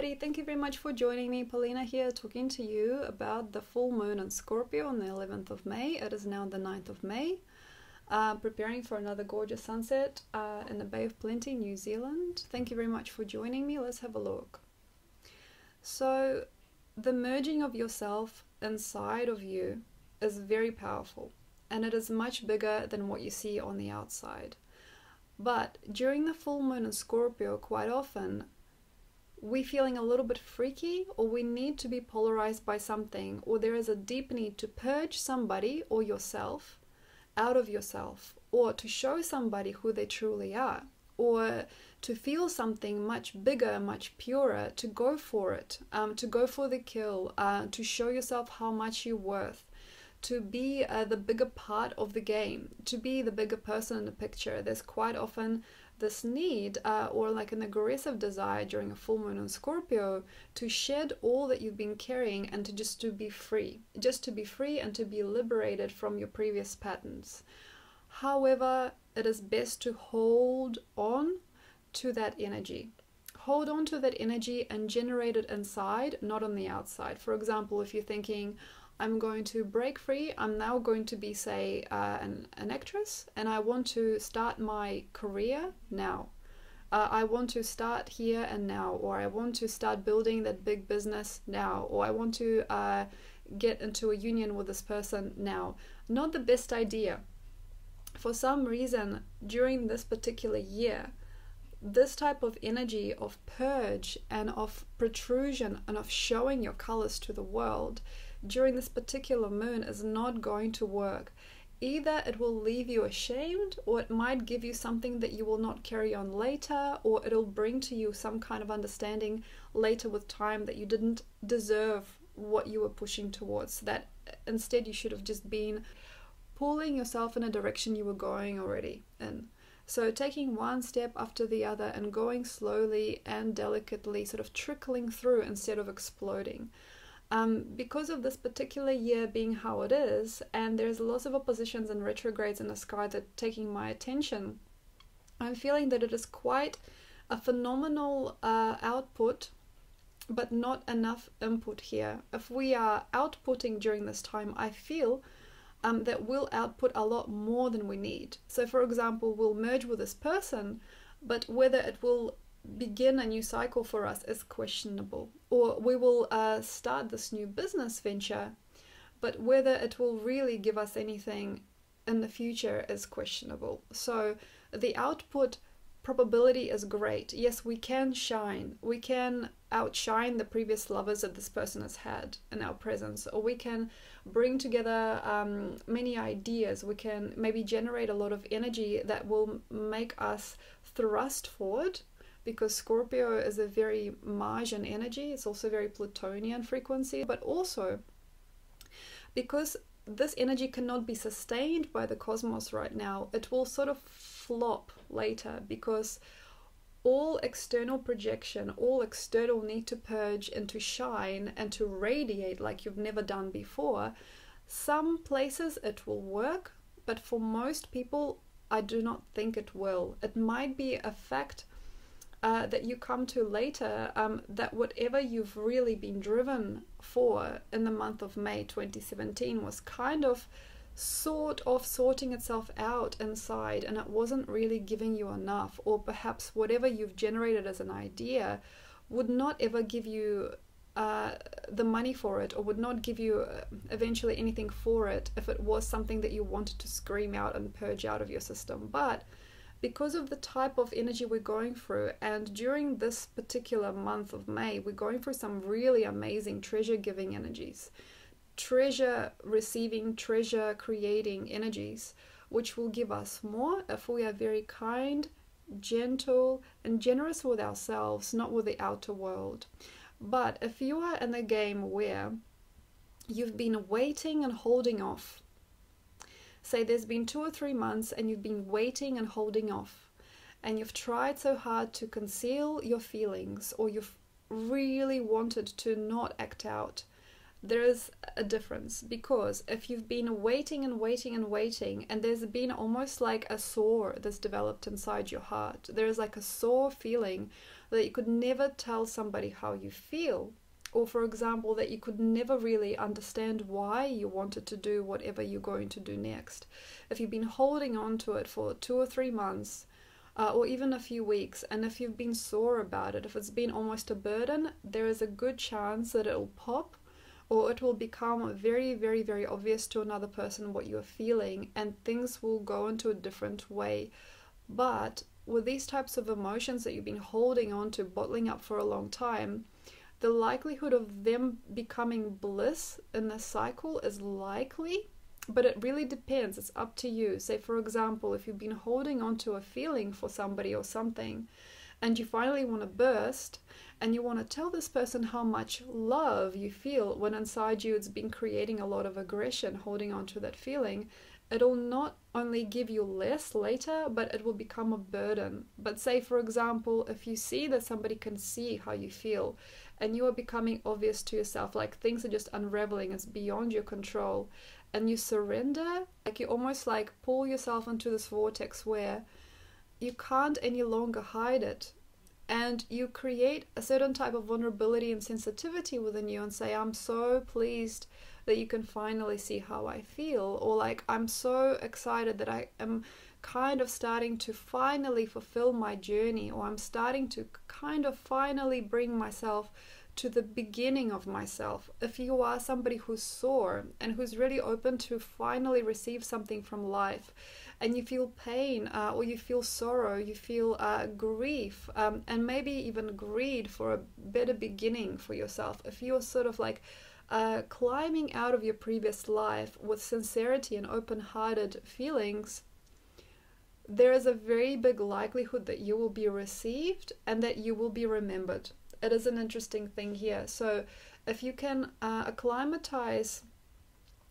everybody, thank you very much for joining me. Paulina here, talking to you about the full moon in Scorpio on the 11th of May. It is now the 9th of May. Preparing for another gorgeous sunset in the Bay of Plenty, New Zealand. Thank you very much for joining me. Let's have a look. So the merging of yourself inside of you is very powerful, and it is much bigger than what you see on the outside. But during the full moon in Scorpio, quite often we're feeling a little bit freaky, or we need to be polarized by something, or there is a deep need to purge somebody or yourself out of yourself, or to show somebody who they truly are, or to feel something much bigger, much purer, to go for it, to go for the kill, to show yourself how much you're worth, to be the bigger part of the game, to be the bigger person in the picture. There's quite often this need or like an aggressive desire during a full moon in Scorpio to shed all that you've been carrying and to be free, and to be liberated from your previous patterns. However, it is best to hold on to that energy. Hold on to that energy and generate it inside, not on the outside. For example, if you're thinking, I'm going to break free, I'm now going to be, say, an actress, and I want to start my career now. I want to start here and now, or I want to start building that big business now, or I want to get into a union with this person now. Not the best idea. For some reason, during this particular year, this type of energy of purge and of protrusion and of showing your colors to the world during this particular moon is not going to work. Either it will leave you ashamed, or it might give you something that you will not carry on later, or it'll bring to you some kind of understanding later with time that you didn't deserve what you were pushing towards, that instead you should have just been pulling yourself in a direction you were going already in. So taking one step after the other and going slowly and delicately, sort of trickling through instead of exploding. Because of this particular year being how it is, and there's lots of oppositions and retrogrades in the sky that are taking my attention, I'm feeling that it is quite a phenomenal output, but not enough input here. If we are outputting during this time, I feel that we'll output a lot more than we need. So for example, we'll merge with this person, but whether it will begin a new cycle for us is questionable. Or we will start this new business venture, but whether it will really give us anything in the future is questionable. So the output probability is great. Yes, we can shine. We can outshine the previous lovers that this person has had in our presence, or we can bring together many ideas. We can maybe generate a lot of energy that will make us thrust forward, because Scorpio is a very Martian energy. It's also very Plutonian frequency, but also because this energy cannot be sustained by the cosmos right now, it will sort of flop later, because all external projection, all external need to purge and to shine and to radiate like you've never done before. Some places it will work, but for most people, I do not think it will. It might be a fact that you come to later, that whatever you've really been driven for in the month of May 2017 was kind of sorting itself out inside, and it wasn't really giving you enough, or perhaps whatever you've generated as an idea would not ever give you the money for it, or would not give you eventually anything for it if it was something that you wanted to scream out and purge out of your system. But because of the type of energy we're going through, and during this particular month of May, we're going through some really amazing treasure-giving energies, treasure receiving, treasure creating energies, which will give us more if we are very kind, gentle, and generous with ourselves, not with the outer world. But if you are in a game where you've been waiting and holding off, say there's been 2 or 3 months and you've been waiting and holding off, and you've tried so hard to conceal your feelings, or you've really wanted to not act out there is a difference, because if you've been waiting and waiting and waiting, and there's been almost like a sore that's developed inside your heart, there's like a sore feeling that you could never tell somebody how you feel, or for example that you could never really understand why you wanted to do whatever you're going to do next. If you've been holding on to it for 2 or 3 months, or even a few weeks, and if you've been sore about it, if it's been almost a burden, there is a good chance that it will pop, or it will become very, very, very obvious to another person what you're feeling, and things will go into a different way. But with these types of emotions that you've been holding on to, bottling up for a long time, the likelihood of them becoming bliss in the cycle is likely, but it really depends. It's up to you. Say, for example, if you've been holding on to a feeling for somebody or something, and you finally want to burst, and you want to tell this person how much love you feel, when inside you it's been creating a lot of aggression, holding on to that feeling, it'll not only give you less later, but it will become a burden. But say, for example, if you see that somebody can see how you feel, and you are becoming obvious to yourself, like things are just unraveling, it's beyond your control, and you surrender, like you almost like pull yourself into this vortex where you can't any longer hide it, and you create a certain type of vulnerability and sensitivity within you, and say, I'm so pleased that you can finally see how I feel, or like, I'm so excited that I am kind of starting to finally fulfill my journey, or I'm starting to kind of finally bring myself to the beginning of myself. If you are somebody who's sore and who's really open to finally receive something from life, and you feel pain, or you feel sorrow, you feel grief, and maybe even greed for a better beginning for yourself, if you're sort of like climbing out of your previous life with sincerity and open-hearted feelings, there is a very big likelihood that you will be received and that you will be remembered. It is an interesting thing here. So if you can acclimatize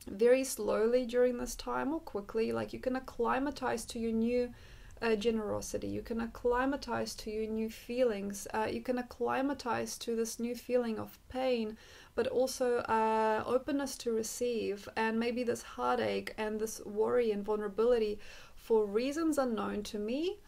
very slowly during this time, or quickly, like you can acclimatize to your new generosity, you can acclimatize to your new feelings, you can acclimatize to this new feeling of pain, but also openness to receive, and maybe this heartache and this worry and vulnerability for reasons unknown to me,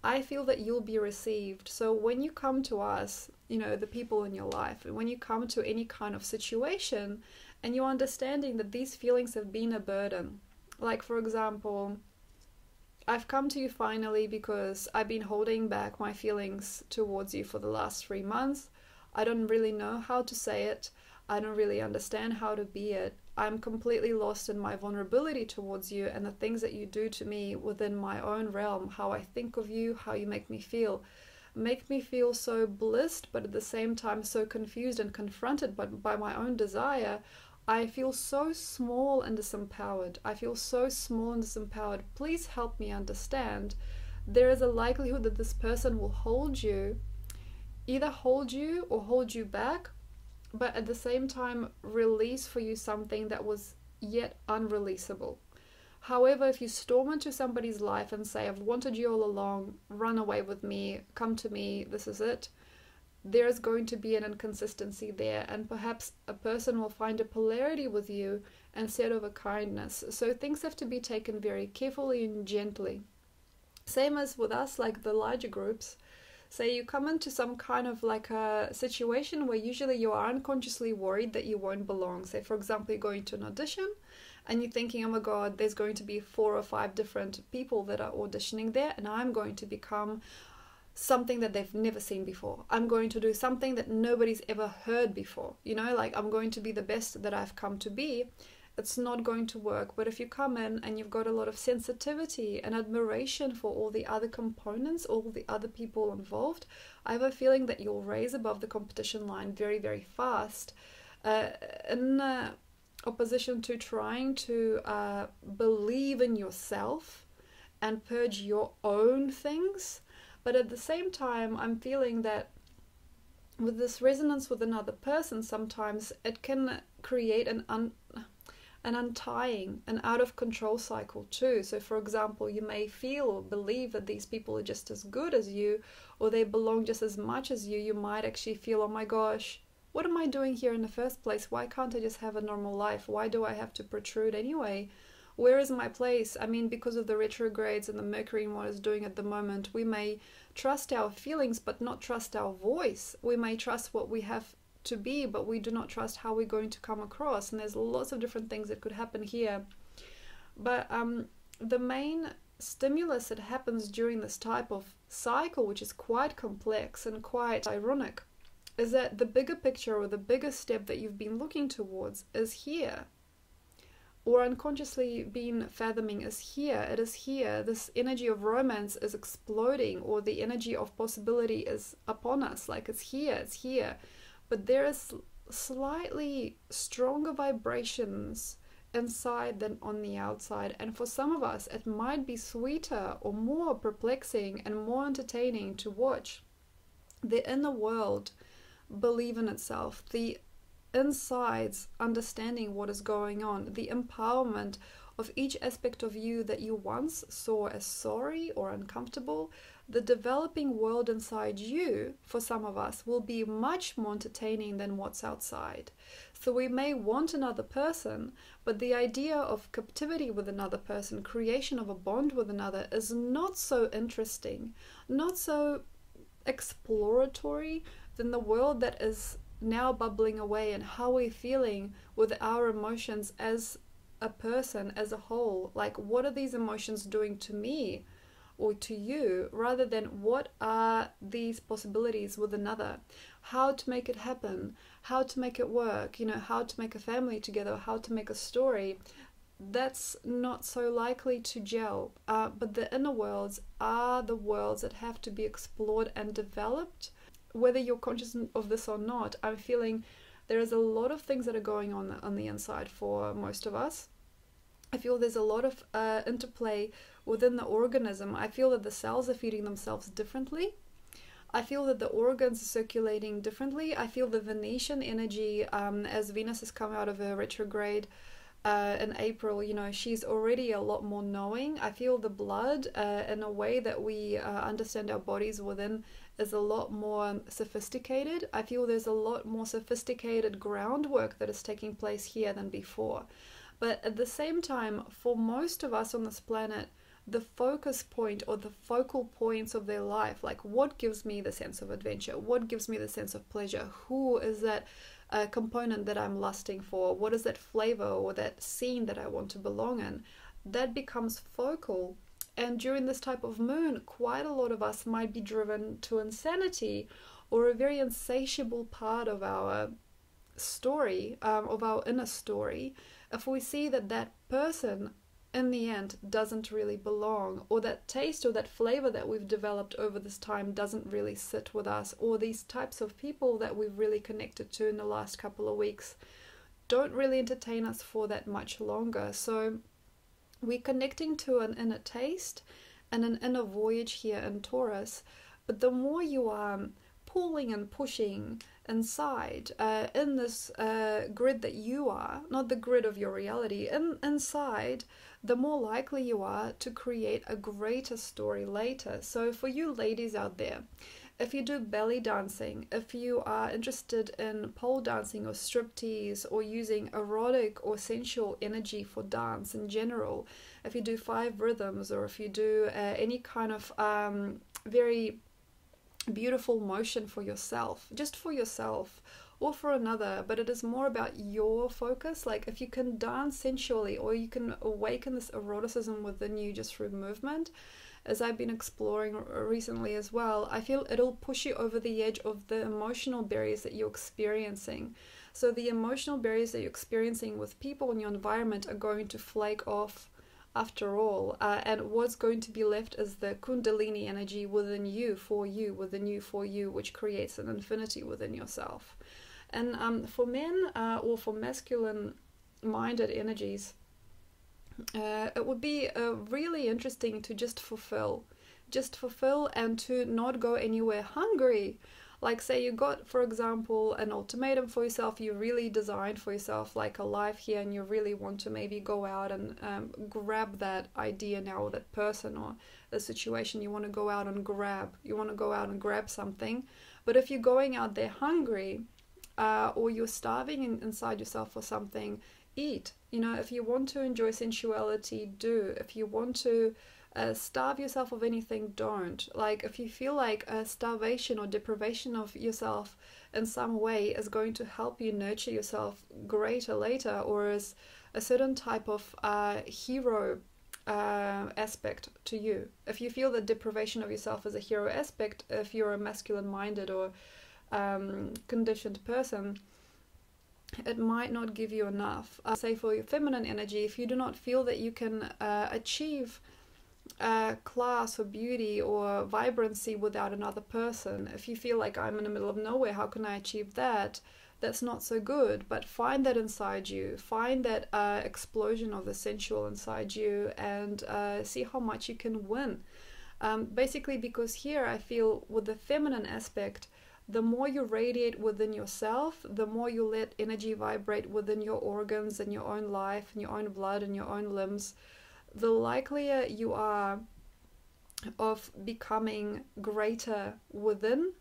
I feel that you'll be received. So when you come to us, you know, the people in your life, and when you come to any kind of situation, and you're understanding that these feelings have been a burden, like for example, I've come to you finally because I've been holding back my feelings towards you for the last 3 months. I don't really know how to say it. I don't really understand how to be it. I'm completely lost in my vulnerability towards you, and the things that you do to me within my own realm, how I think of you, how you make me feel so blissed, but at the same time so confused and confronted by my own desire. I feel so small and disempowered. I feel so small and disempowered. Please help me understand. There is a likelihood that this person will hold you, either hold you or hold you back, but at the same time release for you something that was yet unreleasable. However, if you storm into somebody's life and say, I've wanted you all along, run away with me, come to me, this is it, there's going to be an inconsistency there, and perhaps a person will find a polarity with you instead of a kindness. So things have to be taken very carefully and gently. Same as with us, like the larger groups. Say you come into some kind of like a situation where usually you are unconsciously worried that you won't belong. Say, for example, you're going to an audition and you're thinking, oh my God, there's going to be 4 or 5 different people that are auditioning there, and I'm going to become something that they've never seen before. I'm going to do something that nobody's ever heard before. You know, like I'm going to be the best that I've come to be. It's not going to work. But if you come in and you've got a lot of sensitivity and admiration for all the other components, all the other people involved, I have a feeling that you'll raise above the competition line very, very fast, in opposition to trying to believe in yourself and purge your own things. But at the same time, I'm feeling that with this resonance with another person, sometimes it can create an untying, an out of control cycle too. So for example, you may feel or believe that these people are just as good as you, or they belong just as much as you. You might actually feel, oh my gosh, what am I doing here in the first place? Why can't I just have a normal life? Why do I have to protrude anyway? Where is my place? I mean, because of the retrogrades and the Mercury and what it's doing at the moment, we may trust our feelings but not trust our voice. We may trust what we have to be, but we do not trust how we're going to come across. And there's lots of different things that could happen here. But the main stimulus that happens during this type of cycle, which is quite complex and quite ironic, is that the bigger picture or the bigger step that you've been looking towards is here, or unconsciously been fathoming is here. It is here. This energy of romance is exploding, or the energy of possibility is upon us. Like it's here. But there is slightly stronger vibrations inside than on the outside. And for some of us, it might be sweeter or more perplexing and more entertaining to watch the inner world believe in itself, the insides understanding what is going on, the empowerment of each aspect of you that you once saw as sorry or uncomfortable. The developing world inside you, for some of us, will be much more entertaining than what's outside. So we may want another person, but the idea of captivity with another person, creation of a bond with another, is not so interesting, not so exploratory than the world that is now bubbling away, and how we're feeling with our emotions as a person, as a whole. Like, what are these emotions doing to me or to you, rather than what are these possibilities with another, how to make it happen, how to make it work, how to make a family together, how to make a story. That's not so likely to gel. But the inner worlds are the worlds that have to be explored and developed. Whether you're conscious of this or not, I'm feeling there is a lot of things that are going on the inside for most of us. I feel there's a lot of interplay within the organism. I feel that the cells are feeding themselves differently. I feel that the organs are circulating differently. I feel the Venetian energy, as Venus has come out of a retrograde in April, she's already a lot more knowing. I feel the blood in a way that we understand our bodies within is a lot more sophisticated. I feel there's a lot more sophisticated groundwork that is taking place here than before. But at the same time, for most of us on this planet, the focus point or the focal points of their life, like what gives me the sense of adventure, what gives me the sense of pleasure, who is that component that I'm lusting for, what is that flavor or that scene that I want to belong in, that becomes focal. And during this type of moon, quite a lot of us might be driven to insanity or a very insatiable part of our story, of our inner story, if we see that that person in the end doesn't really belong, or that taste or that flavor that we've developed over this time doesn't really sit with us, or these types of people that we've really connected to in the last couple of weeks don't really entertain us for that much longer. So we're connecting to an inner taste and an inner voyage here in Taurus. But the more you are pulling and pushing inside, in this grid that you are, not the grid of your reality, inside, the more likely you are to create a greater story later. So for you ladies out there, if you do belly dancing, if you are interested in pole dancing or striptease, or using erotic or sensual energy for dance in general, if you do 5 rhythms, or if you do any kind of very beautiful motion for yourself, just for yourself or for another, but it is more about your focus. Like if you can dance sensually, or you can awaken this eroticism within you just through movement, as I've been exploring recently as well, I feel it'll push you over the edge of the emotional barriers that you're experiencing. So the emotional barriers that you're experiencing with people in your environment are going to flake off after all, and what's going to be left is the Kundalini energy within you, for you, within you, for you, which creates an infinity within yourself. And for men or for masculine-minded energies, it would be really interesting to just fulfill and to not go anywhere hungry. Like say you got, for example, an ultimatum for yourself, you really designed for yourself like a life here, and you really want to maybe go out and grab that idea now, or that person or the situation you want to go out and grab something. But if you're going out there hungry, or you're starving inside yourself for something, eat. You know, if you want to enjoy sensuality, do. If you want to starve yourself of anything, don't. Like, if you feel like a starvation or deprivation of yourself in some way is going to help you nurture yourself greater later, or as a certain type of hero aspect to you. If you feel that deprivation of yourself is a hero aspect, if you're a masculine-minded or conditioned person, it might not give you enough. Say for your feminine energy, if you do not feel that you can achieve class or beauty or vibrancy without another person, if you feel like I'm in the middle of nowhere, how can I achieve that? That's not so good. But find that inside you, find that explosion of the sensual inside you, and see how much you can win. Basically, because here I feel with the feminine aspect, the more you radiate within yourself, the more you let energy vibrate within your organs and your own life and your own blood and your own limbs, the likelier you are of becoming greater within.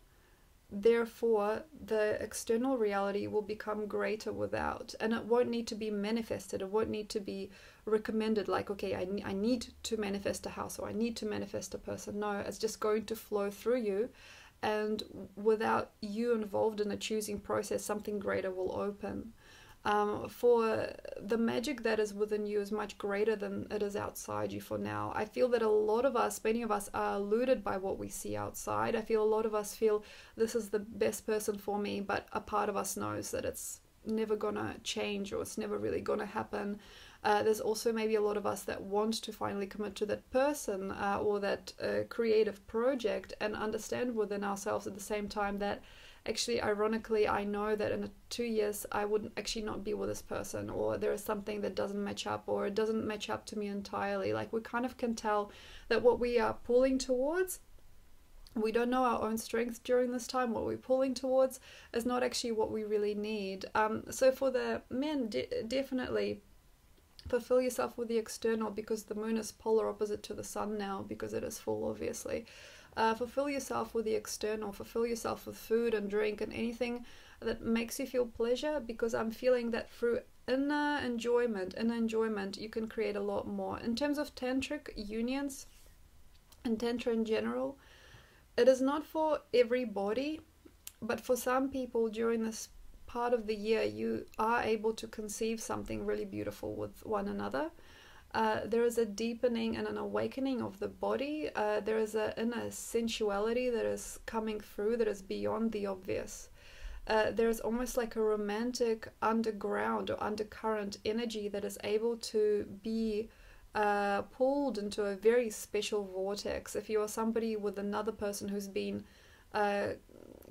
Therefore, the external reality will become greater without, and it won't need to be manifested. It won't need to be recommended, like, okay, I need to manifest a house, or I need to manifest a person. No, it's just going to flow through you, and without you involved in the choosing process, something greater will open. For the magic that is within you is much greater than it is outside you for now. I feel that a lot of us, many of us, are eluded by what we see outside. I feel a lot of us feel this is the best person for me, but a part of us knows that it's never gonna change, or it's never really gonna happen. There's also maybe a lot of us that want to finally commit to that person or that creative project, and understand within ourselves at the same time that actually, ironically, I know that in 2 years I would actually not be with this person, or there is something that doesn't match up, or it doesn't match up to me entirely. Like, we kind of can tell that what we are pulling towards, we don't know our own strength during this time. What we're pulling towards is not actually what we really need. So for the men, definitely fulfill yourself with the external, because the moon is polar opposite to the sun now, because it is full, obviously. Fulfill yourself with the external, fulfill yourself with food and drink and anything that makes you feel pleasure, because I'm feeling that through inner enjoyment, you can create a lot more. In terms of tantric unions and tantra in general, it is not for everybody, but for some people during this part of the year, you are able to conceive something really beautiful with one another. There is a deepening and an awakening of the body. There is an inner sensuality that is coming through that is beyond the obvious. There is almost like a romantic underground or undercurrent energy that is able to be pulled into a very special vortex. If you are somebody with another person who's been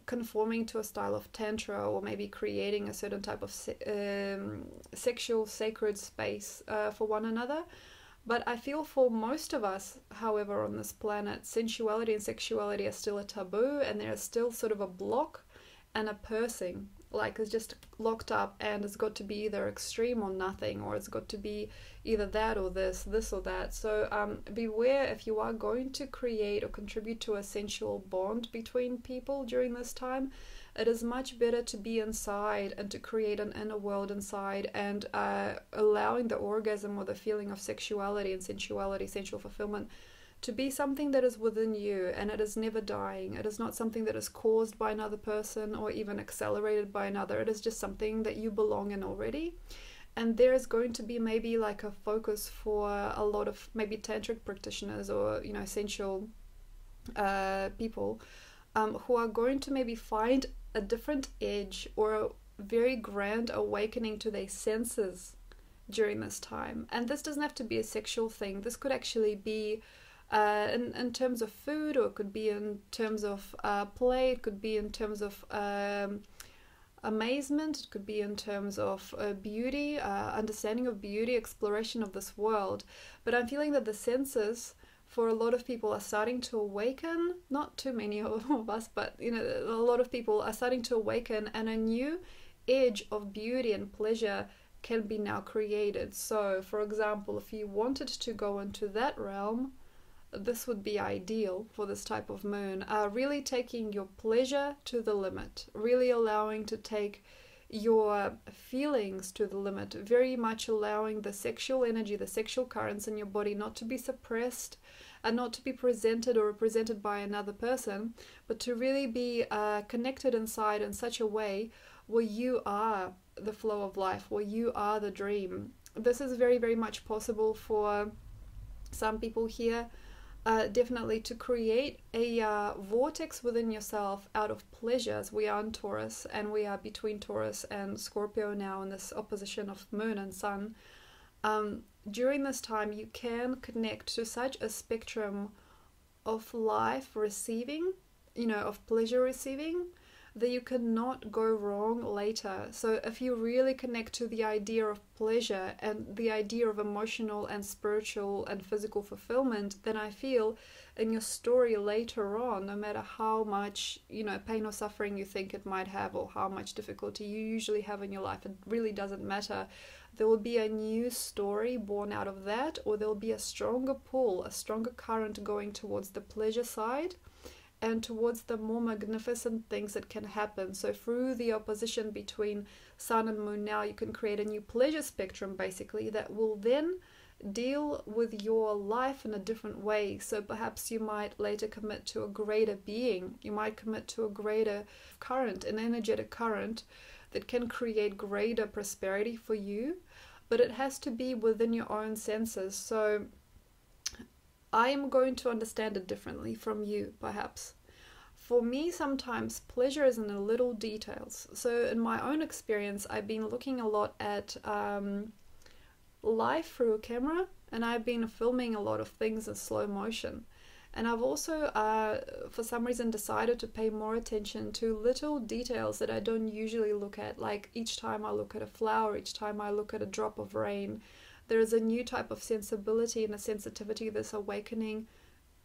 conforming to a style of tantra, or maybe creating a certain type of sexual sacred space for one another. But I feel for most of us, however, on this planet, sensuality and sexuality are still a taboo, and there's still sort of a block and a pursing, like it's just locked up, and it's got to be either extreme or nothing, or it's got to be either that or this or that. So beware if you are going to create or contribute to a sensual bond between people during this time. It is much better to be inside and to create an inner world inside, and allowing the orgasm or the feeling of sexuality and sensuality, sensual fulfillment, to be something that is within you, and it is never dying. It is not something that is caused by another person or even accelerated by another. It is just something that you belong in already. And there is going to be maybe like a focus for a lot of maybe tantric practitioners, or sensual people who are going to maybe find a different edge or a very grand awakening to their senses during this time. And this doesn't have to be a sexual thing. This could actually be in terms of food, or it could be in terms of play, it could be in terms of amazement, it could be in terms of beauty, understanding of beauty, exploration of this world. But I'm feeling that the senses for a lot of people are starting to awaken. Not too many of us, but a lot of people are starting to awaken, and a new edge of beauty and pleasure can be now created. So for example, if you wanted to go into that realm, this would be ideal for this type of moon. Really taking your pleasure to the limit, really allowing to take your feelings to the limit, very much allowing the sexual energy, the sexual currents in your body not to be suppressed and not to be presented or represented by another person, but to really be connected inside in such a way where you are the flow of life, where you are the dream. This is very, very much possible for some people here. Definitely to create a vortex within yourself out of pleasures. We are in Taurus, and we are between Taurus and Scorpio now in this opposition of moon and sun. During this time, you can connect to such a spectrum of life receiving, of pleasure receiving, that you cannot go wrong later. So if you really connect to the idea of pleasure and the idea of emotional and spiritual and physical fulfillment, then I feel in your story later on, no matter how much, pain or suffering you think it might have, or how much difficulty you usually have in your life, it really doesn't matter. There will be a new story born out of that, or there will be a stronger pull, a stronger current going towards the pleasure side and towards the more magnificent things that can happen. So through the opposition between sun and moon now, you can create a new pleasure spectrum, basically, that will then deal with your life in a different way. So perhaps you might later commit to a greater being. You might commit to a greater current, an energetic current that can create greater prosperity for you. But it has to be within your own senses. So I am going to understand it differently from you, perhaps. For me, sometimes pleasure is in the little details. So in my own experience, I've been looking a lot at life through a camera, and I've been filming a lot of things in slow motion. And I've also, for some reason, decided to pay more attention to little details that I don't usually look at. Like each time I look at a flower, each time I look at a drop of rain, there is a new type of sensibility and a sensitivity that's awakening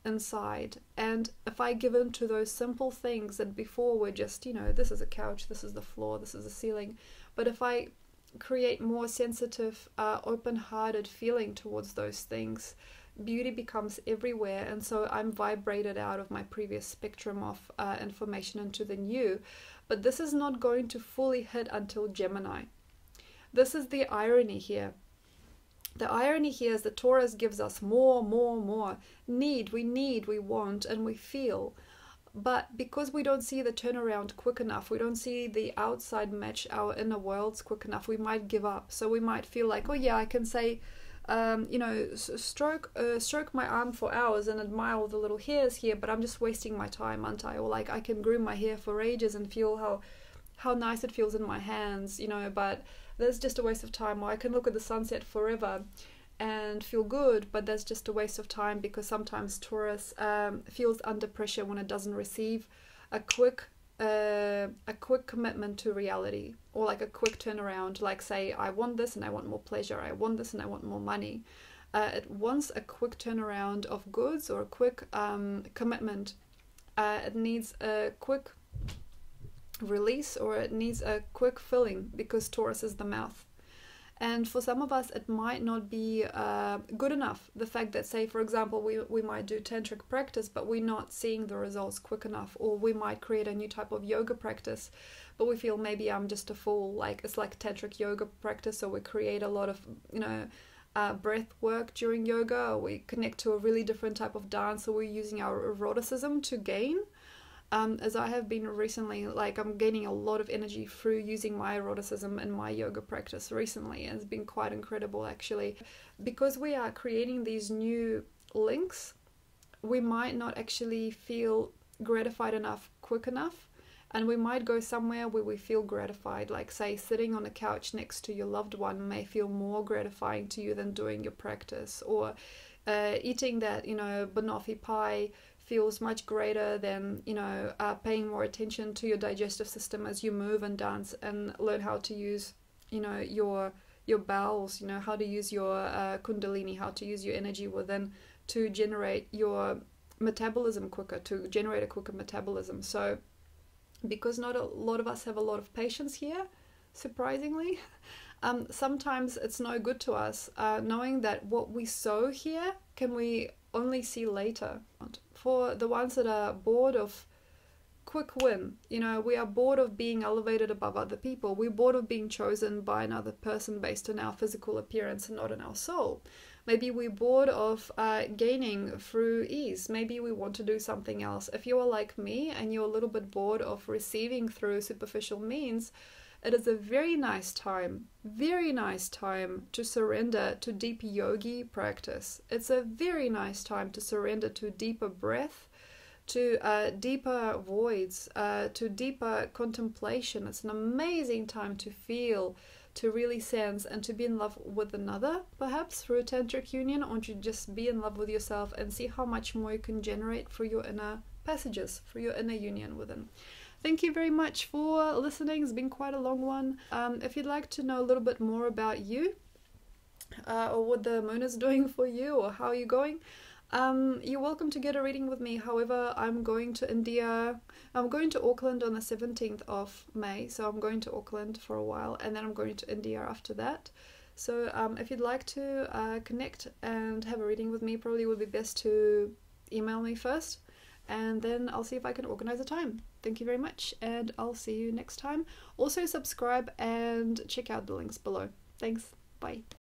inside. And if I give in to those simple things that before were just, this is a couch, this is the floor, this is the ceiling, but if I create more sensitive, open-hearted feeling towards those things, beauty becomes everywhere. And so I'm vibrated out of my previous spectrum of information into the new. But this is not going to fully hit until Gemini. This is the irony here. The irony here is that Taurus gives us more. We want, and we feel. But because we don't see the turnaround quick enough, we don't see the outside match our inner worlds quick enough, we might give up. So we might feel like, oh yeah, I can say, stroke my arm for hours and admire all the little hairs here, but I'm just wasting my time, aren't I? Or like, I can groom my hair for ages and feel how nice it feels in my hands, but that's just a waste of time. Or I can look at the sunset forever and feel good, but that's just a waste of time, because sometimes Taurus feels under pressure when it doesn't receive a quick commitment to reality, or like a quick turnaround. Like, say, I want this and I want more pleasure, I want this and I want more money. It wants a quick turnaround of goods, or a quick commitment. It needs a quick release, or it needs a quick filling, because Taurus is the mouth. And for some of us, it might not be good enough. The fact that, say, for example, we might do tantric practice, but we're not seeing the results quick enough. Or we might create a new type of yoga practice, but we feel maybe I'm just a fool. Like, it's like tantric yoga practice, so we create a lot of, breath work during yoga. Or we connect to a really different type of dance, so we're using our eroticism to gain. As I have been recently, like, I'm gaining a lot of energy through using my eroticism in my yoga practice recently, and it's been quite incredible, actually. Because we are creating these new links, we might not actually feel gratified enough quick enough, and we might go somewhere where we feel gratified. Like, say, sitting on a couch next to your loved one may feel more gratifying to you than doing your practice, or eating that, banoffee pie feels much greater than, paying more attention to your digestive system as you move and dance and learn how to use, your bowels, how to use your kundalini, how to use your energy within to generate your metabolism quicker, to generate a quicker metabolism. So because not a lot of us have a lot of patience here, surprisingly, sometimes it's no good to us knowing that what we sow here, can we only see later. For the ones that are bored of quick win, you know, we are bored of being elevated above other people. We're bored of being chosen by another person based on our physical appearance and not on our soul. Maybe we're bored of gaining through ease. Maybe we want to do something else. If you are like me and you're a little bit bored of receiving through superficial means, it is a very nice time to surrender to deep yogi practice. It's a very nice time to surrender to deeper breath, to deeper voids, to deeper contemplation. It's an amazing time to feel, to really sense, and to be in love with another, perhaps through a tantric union, or to just be in love with yourself and see how much more you can generate for your inner passages, for your inner union within. Thank you very much for listening. It's been quite a long one. If you'd like to know a little bit more about you, or what the moon is doing for you, or how you're going, you're welcome to get a reading with me. However, I'm going to India. I'm going to Auckland on the 17th of May. So I'm going to Auckland for a while, and then I'm going to India after that. So if you'd like to connect and have a reading with me, probably would be best to email me first, and then I'll see if I can organize a time. Thank you very much, and I'll see you next time. Also subscribe and check out the links below. Thanks. Bye.